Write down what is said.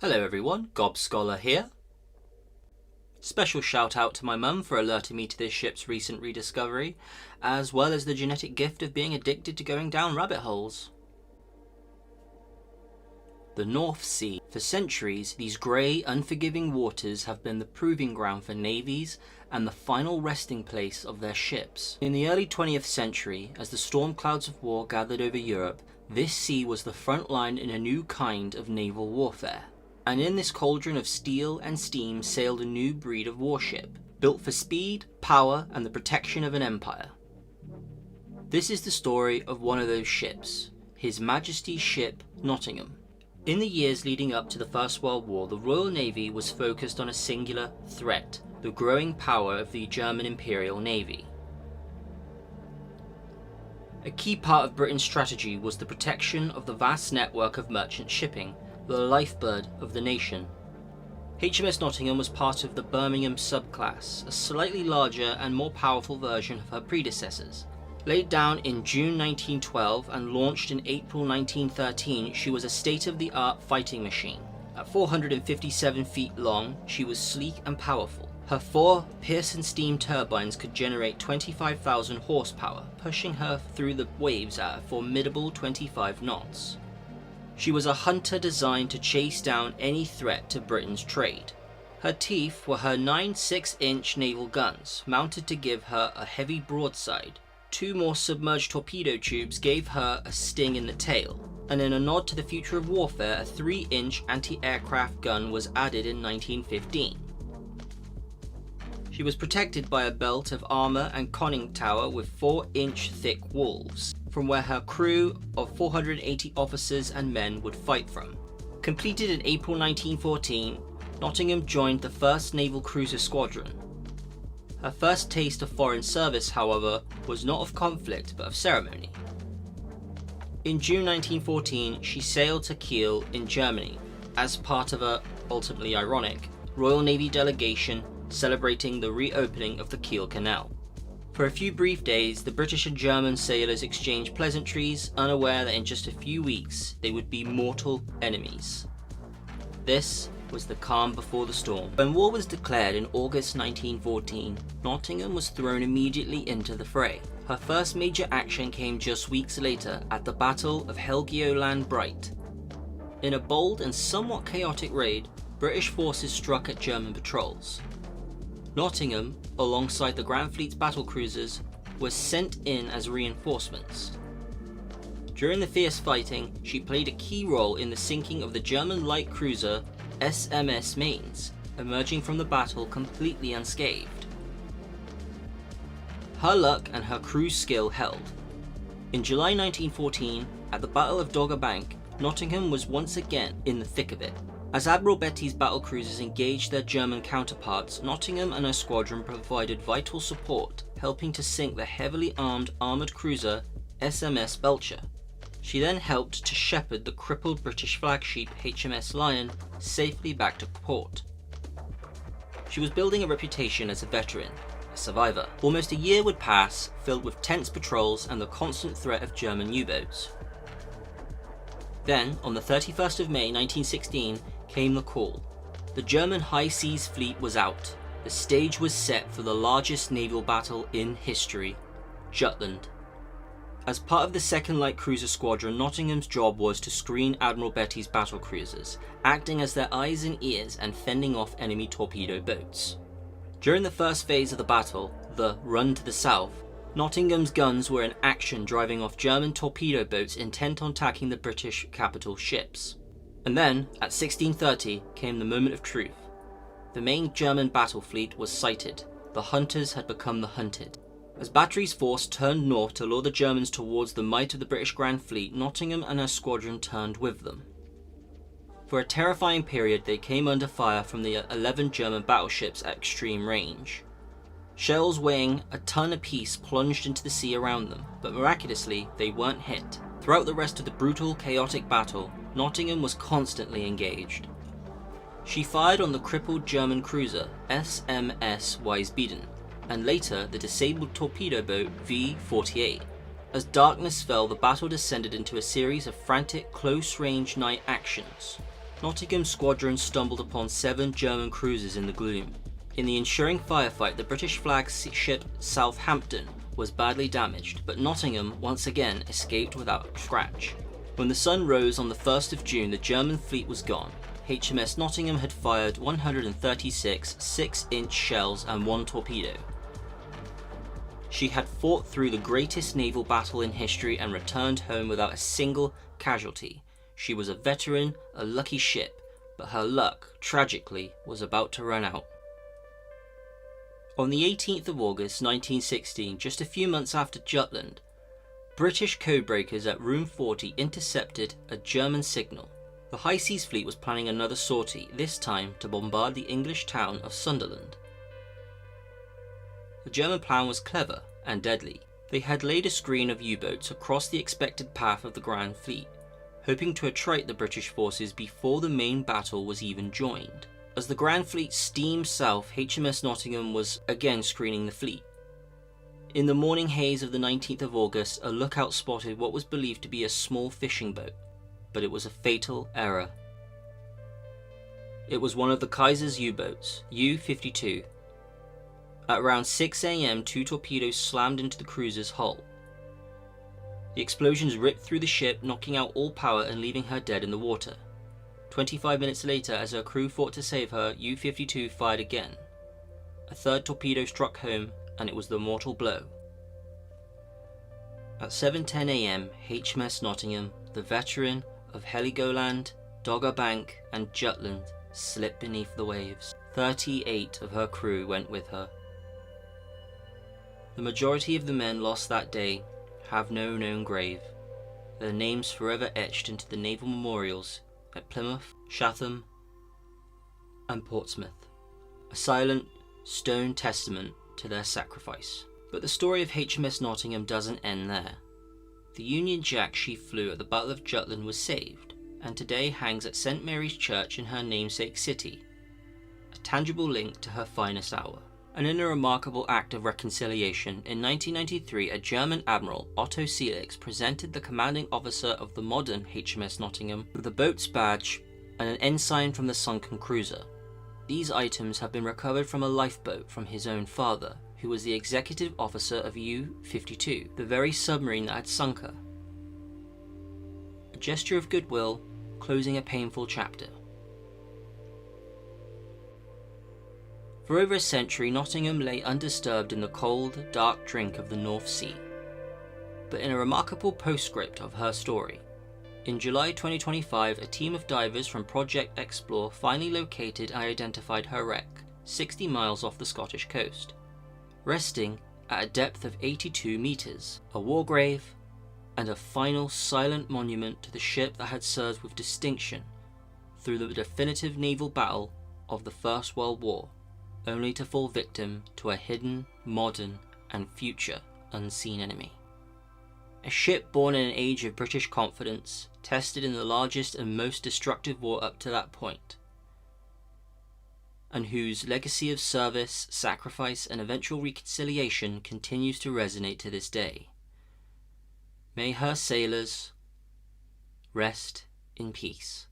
Hello everyone, Gob Scholar here. Special shout out to my mum for alerting me to this ship's recent rediscovery, as well as the genetic gift of being addicted to going down rabbit holes. The North Sea. For centuries, these grey, unforgiving waters have been the proving ground for navies and the final resting place of their ships. In the early 20th century, as the storm clouds of war gathered over Europe, this sea was the front line in a new kind of naval warfare. And in this cauldron of steel and steam sailed a new breed of warship, built for speed, power, and the protection of an empire. This is the story of one of those ships, His Majesty's ship Nottingham. In the years leading up to the First World War, the Royal Navy was focused on a singular threat, the growing power of the German Imperial Navy. A key part of Britain's strategy was the protection of the vast network of merchant shipping, the lifeblood of the nation. HMS Nottingham was part of the Birmingham subclass, a slightly larger and more powerful version of her predecessors. Laid down in June 1912 and launched in April 1913, she was a state-of-the-art fighting machine. At 457 feet long, she was sleek and powerful. Her 4 Pearson steam turbines could generate 25,000 horsepower, pushing her through the waves at a formidable 25 knots. She was a hunter designed to chase down any threat to Britain's trade. Her teeth were her 9 6-inch naval guns, mounted to give her a heavy broadside. 2 more submerged torpedo tubes gave her a sting in the tail, and in a nod to the future of warfare, a 3-inch anti-aircraft gun was added in 1915. She was protected by a belt of armour and conning tower with 4-inch thick walls, from where her crew of 480 officers and men would fight from. Completed in April 1914, Nottingham joined the 1st Naval Cruiser Squadron. Her first taste of foreign service, however, was not of conflict but of ceremony. In June 1914, she sailed to Kiel in Germany as part of a, ultimately ironic, Royal Navy delegation celebrating the reopening of the Kiel Canal. For a few brief days, the British and German sailors exchanged pleasantries, unaware that in just a few weeks they would be mortal enemies. This was the calm before the storm. When war was declared in August 1914, Nottingham was thrown immediately into the fray. Her first major action came just weeks later at the Battle of Helgoland Bright. In a bold and somewhat chaotic raid, British forces struck at German patrols. Nottingham, alongside the Grand Fleet's battlecruisers, was sent in as reinforcements. During the fierce fighting, she played a key role in the sinking of the German light cruiser HMS Mainz, emerging from the battle completely unscathed. Her luck and her crew's skill held. In July 1914, at the Battle of Dogger Bank, Nottingham was once again in the thick of it. As Admiral Beatty's battlecruisers engaged their German counterparts, Nottingham and her squadron provided vital support, helping to sink the heavily armoured cruiser SMS Belcher. She then helped to shepherd the crippled British flagship HMS Lion safely back to port. She was building a reputation as a veteran, a survivor. Almost a year would pass, filled with tense patrols and the constant threat of German U-boats. Then, on the 31st of May 1916, came the call. The German High Seas Fleet was out. The stage was set for the largest naval battle in history, Jutland. As part of the 2nd Light Cruiser Squadron, Nottingham's job was to screen Admiral Beatty's battlecruisers, acting as their eyes and ears and fending off enemy torpedo boats. During the first phase of the battle, the Run to the South, Nottingham's guns were in action driving off German torpedo boats intent on attacking the British capital ships. And then, at 16:30, came the moment of truth. The main German battle fleet was sighted. The hunters had become the hunted. As Battery's force turned north to lure the Germans towards the might of the British Grand Fleet, Nottingham and her squadron turned with them. For a terrifying period, they came under fire from the 11 German battleships at extreme range. Shells weighing a ton apiece plunged into the sea around them, but miraculously, they weren't hit. Throughout the rest of the brutal, chaotic battle, Nottingham was constantly engaged. She fired on the crippled German cruiser SMS Wiesbaden, and later the disabled torpedo boat V-48. As darkness fell, the battle descended into a series of frantic, close-range night actions. Nottingham's squadron stumbled upon 7 German cruisers in the gloom. In the ensuing firefight, the British flag ship Southampton was badly damaged, but Nottingham once again escaped without a scratch. When the sun rose on the 1st of June, the German fleet was gone. HMS Nottingham had fired 136 6-inch shells and 1 torpedo. She had fought through the greatest naval battle in history and returned home without a single casualty. She was a veteran, a lucky ship, but her luck, tragically, was about to run out. On the 18th of August 1916, just a few months after Jutland, British codebreakers at Room 40 intercepted a German signal. The High Seas Fleet was planning another sortie, this time to bombard the English town of Sunderland. The German plan was clever and deadly. They had laid a screen of U-boats across the expected path of the Grand Fleet, hoping to attrite the British forces before the main battle was even joined. As the Grand Fleet steamed south, HMS Nottingham was again screening the fleet. In the morning haze of the 19th of August, a lookout spotted what was believed to be a small fishing boat, but it was a fatal error. It was one of the Kaiser's U-boats, U-52. At around 6 AM, 2 torpedoes slammed into the cruiser's hull. The explosions ripped through the ship, knocking out all power and leaving her dead in the water. 25 minutes later, as her crew fought to save her, U-52 fired again. A 3rd torpedo struck home, and it was the mortal blow. At 7:10 AM, HMS Nottingham, the veteran of Heligoland, Dogger Bank and Jutland, slipped beneath the waves. 38 of her crew went with her. The majority of the men lost that day have no known grave, their names forever etched into the naval memorials at Plymouth, Chatham and Portsmouth, a silent stone testament to their sacrifice. But the story of HMS Nottingham doesn't end there. The Union Jack she flew at the Battle of Jutland was saved, and today hangs at St Mary's Church in her namesake city, a tangible link to her finest hour. And in a remarkable act of reconciliation, in 1993 a German admiral, Otto Selix, presented the commanding officer of the modern HMS Nottingham with the boat's badge and an ensign from the sunken cruiser. These items have been recovered from a lifeboat from his own father, who was the executive officer of U-52, the very submarine that had sunk her. A gesture of goodwill, closing a painful chapter. For over a century, Nottingham lay undisturbed in the cold, dark drink of the North Sea. But in a remarkable postscript of her story, in July 2025, a team of divers from Project Explore finally located and identified her wreck, 60 miles off the Scottish coast, resting at a depth of 82 metres, a war grave, and a final silent monument to the ship that had served with distinction through the definitive naval battle of the First World War, only to fall victim to a hidden, modern, and future unseen enemy. A ship born in an age of British confidence, tested in the largest and most destructive war up to that point, and whose legacy of service, sacrifice, and eventual reconciliation continues to resonate to this day. May her sailors rest in peace.